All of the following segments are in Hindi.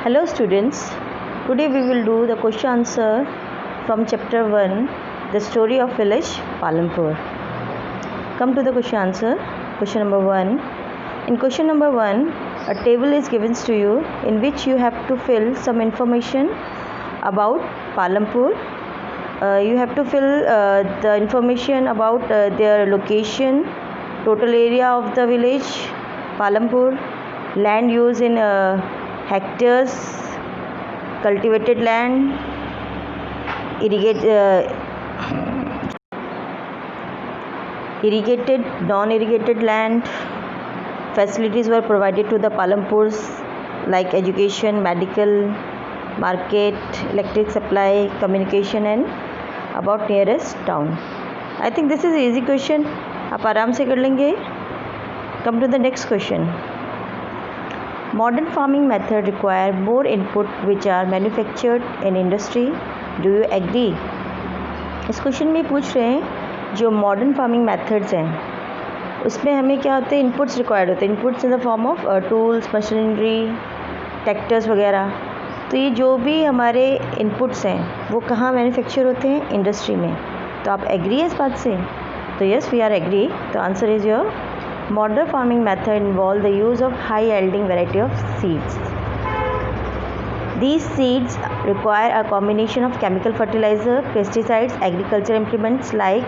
Hello students, today we will do the question answer from chapter 1, the story of village Palampur. Come to the question answer. Question number 1. In question number 1, a table is given to you in which you have to fill some information about Palampur. You have to fill the information about their location, total area of the village Palampur, land use in hectares, cultivated land, irrigated, non-irrigated land, facilities were provided to the Palampurs like education, medical, market, electric supply, communication and about nearest town. I think this is an easy question. आप आराम से कर लेंगे. Come to the next question. Modern farming method require more input which are manufactured in industry. Do you agree? इस क्वेश्चन में पूछ रहे हैं जो मॉडर्न फार्मिंग मेथड्स हैं उसमें हमें क्या होते हैं, इनपुट्स रिक्वायर्ड होते हैं. Inputs in the form of tools, machinery, tractors वगैरह. तो ये जो भी हमारे इनपुट्स हैं वो कहाँ मैन्युफैक्चर होते हैं? इंडस्ट्री में. तो आप एग्री है इस बात से? तो यस, वी आर एग्री. तो answer is your modern farming method involve the use of high yielding variety of seeds. These seeds require a combination of chemical fertilizer, pesticides, agriculture implements like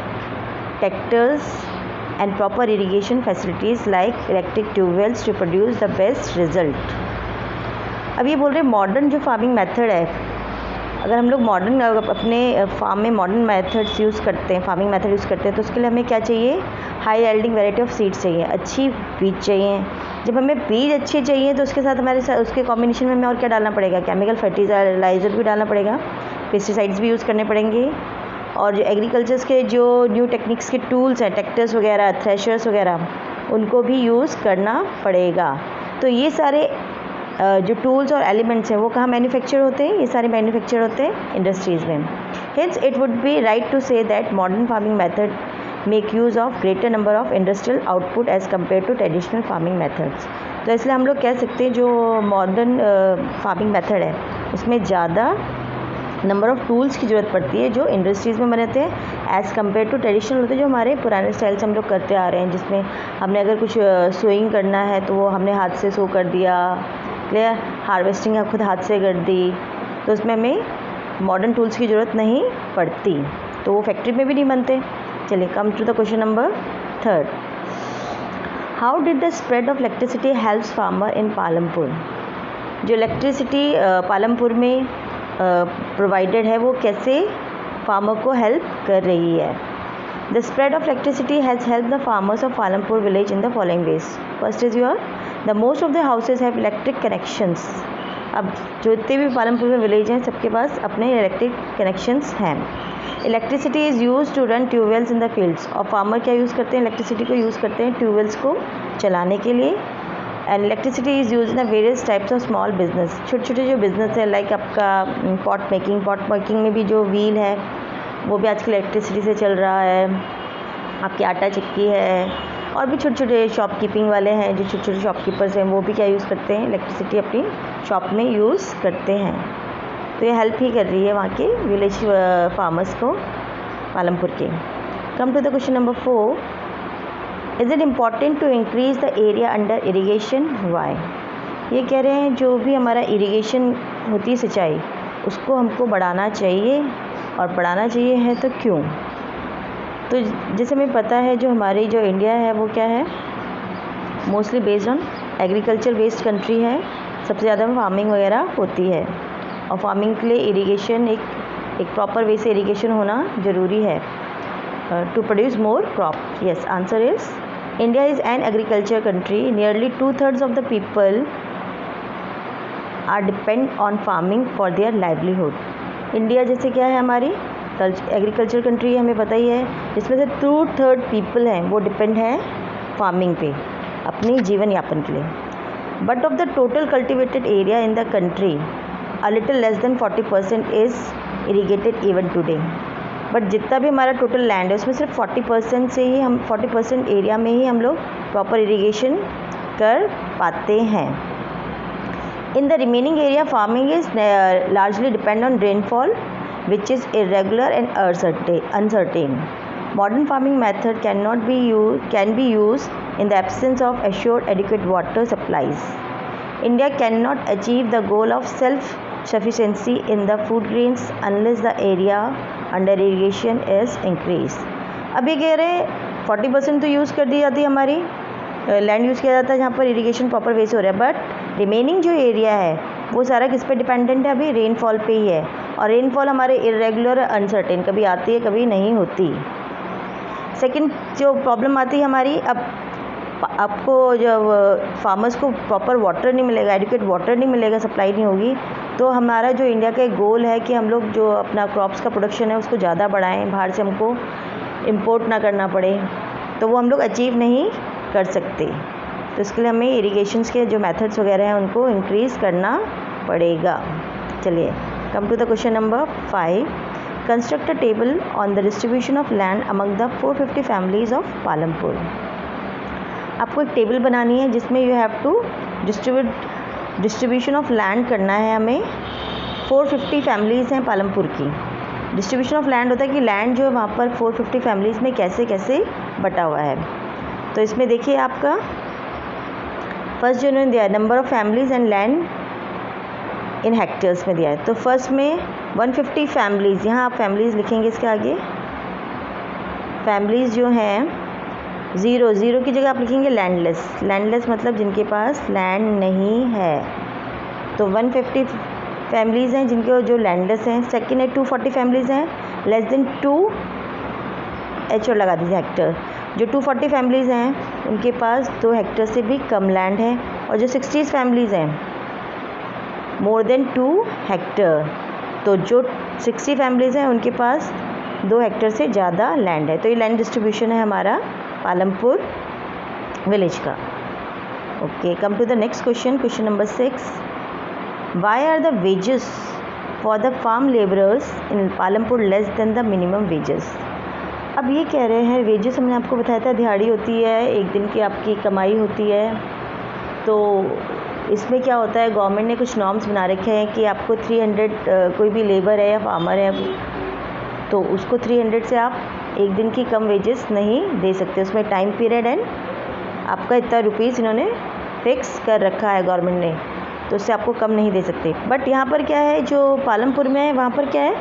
tractors and proper irrigation facilities like electric tube wells to produce the best result. अब ये बोल रहे मॉडर्न जो फार्मिंग मेथड है, अगर हम लोग मॉडर्न अपने फार्म में मॉडर्न मेथड्स यूज़ करते हैं, फार्मिंग मेथड यूज़ करते हैं, तो उसके लिए हमें क्या चाहिए? High yielding variety of seeds चाहिए, अच्छी बीज चाहिए. जब हमें बीज अच्छे चाहिए तो उसके साथ हमारे साथ उसके कॉम्बिनेशन में हमें और क्या डालना पड़ेगा? केमिकल फर्टिलाइज़र भी डालना पड़ेगा, पेस्टिसाइड्स भी यूज़ करने पड़ेंगे. और जो एग्रीकल्चर्स के जो न्यू टेक्निक्स के टूल्स हैं, ट्रैक्टर्स वगैरह, थ्रेशर्स वगैरह, उनको भी यूज़ करना पड़ेगा. तो ये सारे जो टूल्स और एलिमेंट्स हैं वो कहाँ मैन्युफैक्चर होते हैं? ये सारे मैन्युफैक्चर होते हैं इंडस्ट्रीज़ में. Hence it would be right to say that modern farming method make use of greater number of industrial output as compare to traditional farming methods. तो इसलिए हम लोग कह सकते हैं जो मॉडर्न फार्मिंग मेथड है उसमें ज़्यादा नंबर ऑफ टूल्स की ज़रूरत पड़ती है जो इंडस्ट्रीज़ में बनाते हैं एज़ कम्पेयर टू ट्रेडिशनल होते हैं जो हमारे पुराने स्टाइल से हम लोग करते आ रहे हैं, जिसमें हमने अगर कुछ सोइंग करना है तो वो हमने हाथ से सो कर दिया, क्लियर, हार्वेस्टिंग खुद हाथ से कर दी. तो उसमें हमें मॉडर्न टूल्स की ज़रूरत नहीं पड़ती, तो वो फैक्ट्री में भी नहीं बनते. चलिए, come to the question number 3. How did the spread of electricity helps farmer in Palampur? जो इलेक्ट्रिसिटी पालमपुर में प्रोवाइडेड है वो कैसे फार्मर को हेल्प कर रही है? The spread of electricity has help the farmers of Palampur village in the following veg. First is your the most of the houses have electric connections. अब जो जितने भी पालमपुर में विलेज हैं सबके पास अपने इलेक्ट्रिक कनेक्शंस हैं. Electricity is use to run tubewells in the fields. और फार्मर क्या यूज़ करते हैं? इलेक्ट्रिसिटी को यूज़ करते हैं ट्यूबवेल्स को चलाने के लिए. And electricity is use in the various types of small business. छोटे छोटे जो बिजनेस है लाइक आपका पॉट मेकिंग में भी जो व्हील है वो भी आजकल इलेक्ट्रिसिटी से चल रहा है. आपकी आटा चक्की है और भी छोटे छोटे शॉपकीपिंग वाले हैं, जो छोटे छोटे शॉपकीपर्स हैं वो भी क्या यूज़ करते हैं? इलेक्ट्रिसिटी अपनी शॉप में यूज़ करते हैं. तो ये हेल्प ही कर रही है वहाँ के विलेज फार्मर्स को पालमपुर के. Come to the question number 4. Is it important to increase the area under irrigation? Why? ये कह रहे हैं जो भी हमारा इरीगेशन होती है, सिंचाई, उसको हमको बढ़ाना चाहिए. और बढ़ाना चाहिए है तो क्यों? तो जैसे हमें पता है जो हमारी जो इंडिया है वो क्या है? Mostly based on agriculture based country है. सबसे ज़्यादा फार्मिंग वगैरह होती है और फार्मिंग के लिए इरीगेशन एक प्रॉपर वे से इरीगेशन होना ज़रूरी है to produce more crop. Yes, answer is India is an agriculture country. Nearly 2/3 of the people are depend on farming for their livelihood. India जैसे क्या है हमारी एग्रीकल्चर कंट्री, हमें पता ही है, जिसमें से 2/3 पीपल हैं वो डिपेंड हैं फार्मिंग पे अपनी जीवन यापन के लिए. But of the total cultivated area in the country a little less than 40% is irrigated even today. But जितना भी हमारा टोटल लैंड है उसमें सिर्फ 40% से ही हम 40% एरिया में ही हम लोग प्रॉपर इरीगेशन कर पाते हैं. In the remaining area, farming is largely depend on rainfall, which is irregular and uncertain. Modern farming method can be used in the absence of assured adequate water supplies. India cannot achieve the goal of self-sufficiency in the food grains unless the area under irrigation is increased. अब ये कह रहे 40% तो यूज़ कर दी जाती है, हमारी लैंड यूज़ किया जाता है जहाँ पर इरिगेशन प्रॉपर वे से हो रहा है, बट रिमेनिंग जो एरिया है वो सारा किस पे डिपेंडेंट है? अभी रेनफॉल पे ही है, और रेनफॉल हमारे इरेगुलर अनसर्टेन, कभी आती है कभी नहीं होती। सेकंड जो प्रॉब्लम आती है हमारी, अब आपको जब फार्मर्स को प्रॉपर वाटर नहीं मिलेगा, एडिक्वेट वाटर नहीं मिलेगा, सप्लाई नहीं होगी, तो हमारा जो इंडिया का एक गोल है कि हम लोग जो अपना क्रॉप्स का प्रोडक्शन है उसको ज़्यादा बढ़ाएं, बाहर से हमको इंपोर्ट ना करना पड़े, तो वो हम लोग अचीव नहीं कर सकते। तो इसके लिए हमें इरिगेशंस के जो मेथड्स वगैरह हैं उनको इंक्रीज़ करना पड़ेगा। चलिए, come to the question number 5। Construct a table on the distribution of land among the 450 families of Palampur. आपको एक टेबल बनानी है जिसमें you have to distribution of land करना है हमें। 450 फैमिलीज़ हैं पालमपुर की। डिस्ट्रीब्यूशन ऑफ लैंड होता है कि लैंड जो है वहाँ पर 450 फैमिलीज़ में कैसे कैसे बटा हुआ है। तो इसमें देखिए आपका फर्स्ट जो इन्होंने दिया है number of families and land in hectares में दिया है। तो फर्स्ट में 150 फैमिलीज़, यहाँ आप फैमिलीज़ लिखेंगे इसके आगे। फैमिलीज़ जो हैं 0 की जगह आप लिखेंगे लैंडलेस मतलब जिनके पास लैंड नहीं है। तो 150 फैमिलीज़ हैं जिनके जो लैंडलेस हैं। सेकंड है 240 फैमिलीज़ हैं लेस देन 2 और लगा दीजिए हेक्टर। जो 240 फैमिलीज़ हैं उनके पास 2 हेक्टर से भी कम लैंड है, और जो 60 फैमिलीज़ हैं मोर देन 2 हेक्टर। तो जो 60 फैमिलीज़ हैं उनके पास 2 हेक्टर से ज़्यादा लैंड है। तो ये लैंड डिस्ट्रीब्यूशन है हमारा पालमपुर विलेज का। Okay, come to the next question, question number 6। Why are the wages for the farm labourers in Palampur less than the minimum wages. अब ये कह रहे हैं वेजेस, हमने आपको बताया था दिहाड़ी होती है, एक दिन की आपकी कमाई होती है। तो इसमें क्या होता है, गवर्नमेंट ने कुछ नॉर्म्स बना रखे हैं कि आपको 300 कोई भी लेबर है या फार्मर है तो उसको 300 से आप एक दिन की कम वेजेस नहीं दे सकते। उसमें टाइम पीरियड एंड आपका इतना रुपीज़ इन्होंने फिक्स कर रखा है गवर्नमेंट ने, तो उससे आपको कम नहीं दे सकते। बट यहाँ पर क्या है, जो पालमपुर में है वहाँ पर क्या है,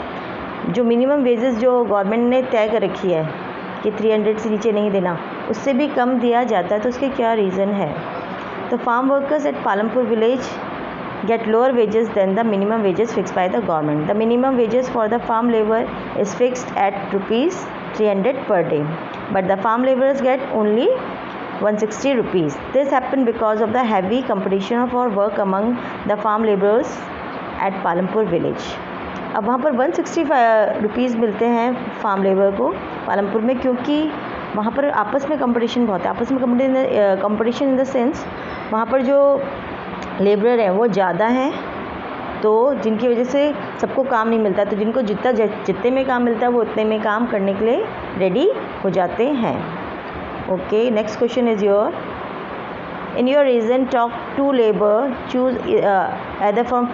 जो मिनिमम वेजेस जो गवर्नमेंट ने तय कर रखी है कि 300 से नीचे नहीं देना, उससे भी कम दिया जाता है। तो उसके क्या रीज़न है? तो farm workers at Palampur village get lower wages than the minimum wages fixed by the government. The minimum wages for the farm labor is fixed at rupees 300 per day, but the farm laborers get only 160 rupees. This happened because of the heavy competition for work among the farm laborers at Palampur village. अब वहाँ पर 160 रुपीज़ मिलते हैं फार्म लेबर को पालमपुर में, क्योंकि वहाँ पर आपस में कंपटीशन बहुत है। आपस में कंपटीशन इन द सेंस वहाँ पर जो लेबरर हैं वो ज़्यादा हैं, तो जिनकी वजह से सबको काम नहीं मिलता। तो जिनको जितने में काम मिलता है वो उतने में काम करने के लिए रेडी हो जाते हैं। Okay, next question is your in your region talk to labour choose either from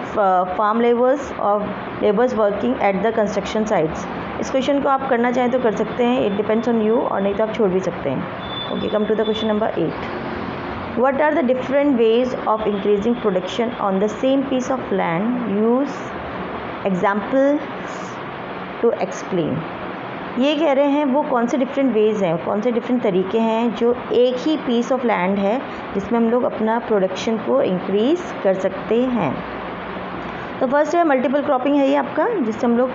farm labours और labours working at the construction sites. इस क्वेश्चन को आप करना चाहें तो कर सकते हैं, इट डिपेंड्स ऑन यू, और नहीं तो आप छोड़ भी सकते हैं। Okay, come to the question number 8। What are the different ways of increasing production on the same piece of land? Use examples to explain. ये कह रहे हैं वो कौन से डिफरेंट वेज़ हैं, कौन से डिफरेंट तरीके हैं जो एक ही पीस ऑफ लैंड है जिसमें हम लोग अपना प्रोडक्शन को इंक्रीज़ कर सकते हैं। तो फर्स्ट है मल्टीपल क्रॉपिंग है ये आपका, जिससे हम लोग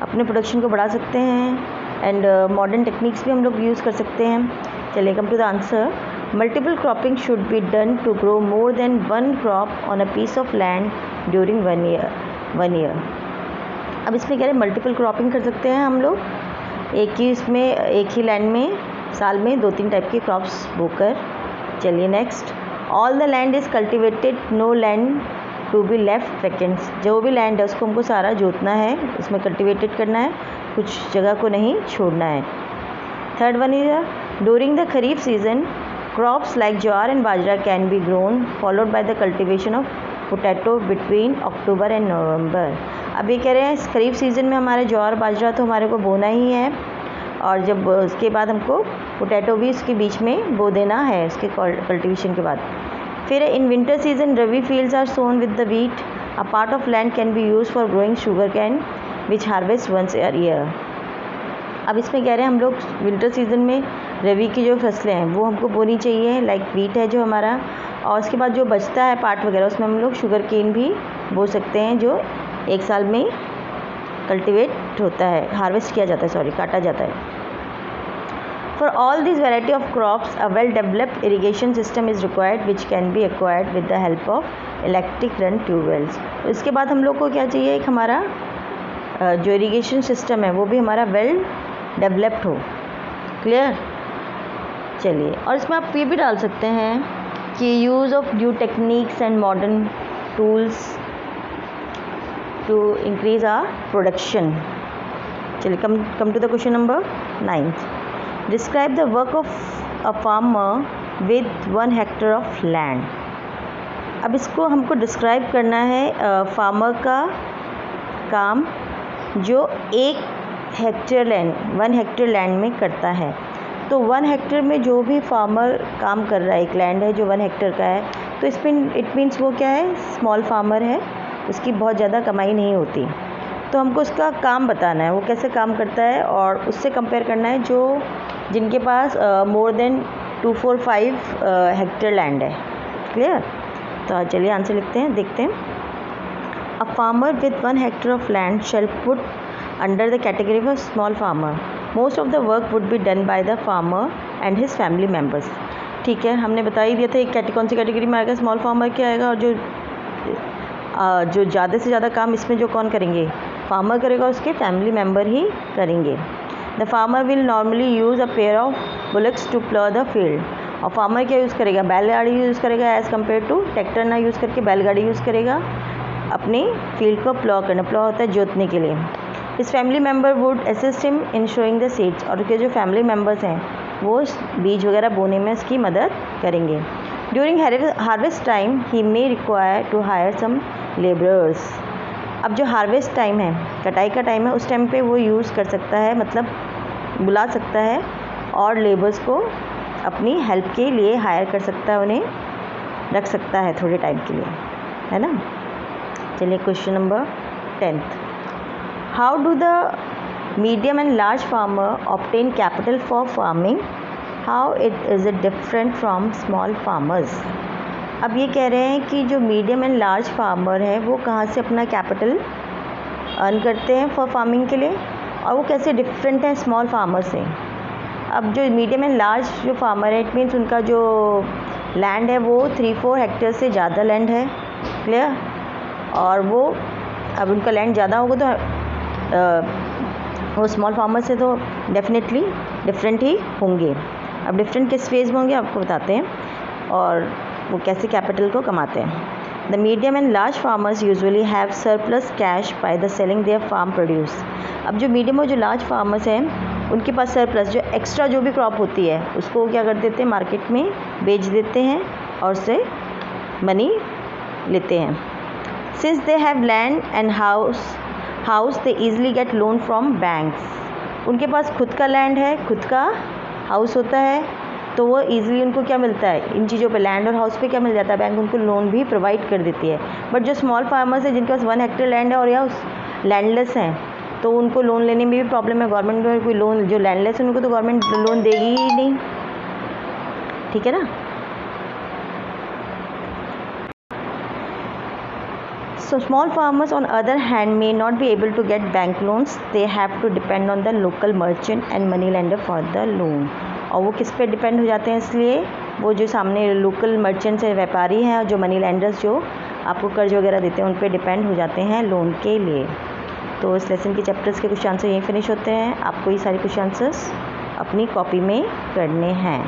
अपने प्रोडक्शन को बढ़ा सकते हैं, एंड मॉडर्न टेक्निक्स भी हम लोग यूज़ कर सकते हैं। चलिए, come to the answer. Multiple cropping should be done to grow more than one crop on a piece of land during one year. अब इसमें क्या है, मल्टीपल क्रॉपिंग कर सकते हैं हम लोग एक ही लैंड में साल में 2-3 टाइप के क्रॉप्स बोकर। चलिए next, all the land is cultivated, no land to be left vacant. जो भी लैंड है उसको हमको सारा जोतना है, उसमें कल्टिवेटेड करना है, कुछ जगह को नहीं छोड़ना है। Third one is during the kharif season crops like jowar and bajra can be grown, followed by the cultivation of potato between October and November. अब ये कह रहे हैं खरीफ सीज़न में हमारे ज्वार बाजरा तो हमारे को बोना ही है, और जब उसके बाद हमको पोटैटो भी उसके बीच में बो देना है उसके कल्टीवेशन के बाद। फिर in winter season rabi fields are sown with the wheat. A part of land can be use for growing sugar cane which harvest once a year. अब इसमें कह रहे हैं हम लोग विंटर सीजन में रवि की जो फसलें हैं वो हमको बोनी चाहिए, लाइक वीट है जो हमारा, और उसके बाद जो बचता है पार्ट वगैरह उसमें हम लोग शुगर केन भी बो सकते हैं, जो एक साल में कल्टीवेट होता है, हार्वेस्ट किया जाता है, सॉरी काटा जाता है। For all this variety of crops a well developed irrigation system is required which can be acquired with the help of electric run tube wells. उसके बाद हम लोग को क्या चाहिए, एक हमारा जो इरीगेशन सिस्टम है वो भी हमारा वेल डेवलप्ड हो। क्लियर? चलिए, और इसमें आप ये भी डाल सकते हैं कि use of new techniques and modern tools to increase our production. चलिए, come to the question number 9th। Describe the work of a farmer with 1 hectare of land. अब इसको हमको डिस्क्राइब करना है फार्मर का काम जो 1 हेक्टेयर लैंड 1 हेक्टेयर लैंड में करता है। तो 1 हेक्टेयर में जो भी फार्मर काम कर रहा है, एक लैंड है जो 1 हेक्टेयर का है, तो इसमें इट मीन्स वो क्या है, स्मॉल फार्मर है, उसकी बहुत ज़्यादा कमाई नहीं होती। तो हमको उसका काम बताना है, वो कैसे काम करता है, और उससे कंपेयर करना है जो जिनके पास मोर देन 245 हेक्टेयर लैंड है। क्लियर? तो चलिए आंसर लिखते हैं, देखते हैं। A farmer with 1 hectare of land shall put under the category of small farmer. Most of the work would be done by the farmer and his family members. ठीक है, हमने बता ही दिया था एक कौन सी कैटेगरी में आएगा, स्मॉल फार्मर क्या आएगा, और जो ज़्यादा से ज़्यादा काम इसमें जो कौन करेंगे, फार्मर करेगा, उसके फैमिली मेम्बर ही करेंगे। The farmer will normally use a pair of bullocks to plough the field. और फार्मर क्या यूज़ करेगा, बैलगाड़ी यूज़ करेगा एज़ कम्पेयर टू ट्रैक्टर ना यूज़ करके बैलगाड़ी यूज़ करेगा अपनी फील्ड को प्लो करना। प्लो होता है जोतने के लिए। इस family member would assist him in showing the seeds. और उसके जो फैमिली मेम्बर्स हैं वो बीज वगैरह बोने में उसकी मदद करेंगे। During harvest time he may require to hire some labourers. अब जो हार्वेस्ट टाइम है, कटाई का टाइम है, उस टाइम पे वो यूज़ कर सकता है, मतलब बुला सकता है और लेबर्स को अपनी हेल्प के लिए हायर कर सकता है, उन्हें रख सकता है थोड़े टाइम के लिए, है ना। चलिए question number 10th। How do the medium and large farmer obtain capital for farming? How is it different from small farmers? अब ये कह रहे हैं कि जो मीडियम एंड लार्ज फार्मर है वो कहाँ से अपना कैपिटल अर्न करते हैं फॉर फार्मिंग के लिए, और वो कैसे डिफरेंट है स्मॉल फार्मर से। अब जो मीडियम एंड लार्ज जो फार्मर है, इट मीन्स उनका जो लैंड है वो 3-4 हेक्टेयर से ज़्यादा लैंड है। क्लियर? और वो अब उनका लैंड ज़्यादा होगा तो वो स्मॉल फार्मर से तो डेफिनेटली डिफरेंट ही होंगे। अब डिफरेंट किस फेज़ में होंगे आपको बताते हैं, और वो कैसे कैपिटल को कमाते हैं। The medium and large farmers usually have surplus cash by the selling their farm produce. अब जो मीडियम और जो लार्ज फार्मर्स हैं उनके पास सरप्लस, जो एक्स्ट्रा जो भी क्रॉप होती है उसको क्या कर देते हैं, मार्केट में बेच देते हैं और उससे मनी लेते हैं। Since they have land and house they easily get loan from banks. उनके पास खुद का लैंड है, खुद का हाउस होता है, तो वो ईजिली उनको क्या मिलता है, इन चीज़ों पे, लैंड और हाउस पे क्या मिल जाता है, बैंक उनको लोन भी प्रोवाइड कर देती है। बट जो स्मॉल फार्मर्स है जिनके पास 1 हेक्टेयर लैंड है और या लैंडलेस हैं, तो उनको लोन लेने में भी प्रॉब्लम है। गवर्नमेंट में कोई लोन, जो लैंडलेस है उनको तो गवर्नमेंट लोन देगी ही नहीं। ठीक है ना। So small farmers on other hand may not be able to get bank loans. They have to depend on the local merchant and money lender for the loan. और वो किस पे डिपेंड हो जाते हैं, इसलिए वो जो सामने लोकल मर्चेंट्स है, व्यापारी हैं, और जो मनी लैंडर्स जो आपको कर्ज वगैरह देते हैं उन पे डिपेंड हो जाते हैं लोन के लिए। तो इस लेसन के चैप्टर्स के कुछ आंसर यहीं फिनिश होते हैं। आपको ये सारे कुछ आंसर्स अपनी कॉपी में करने हैं।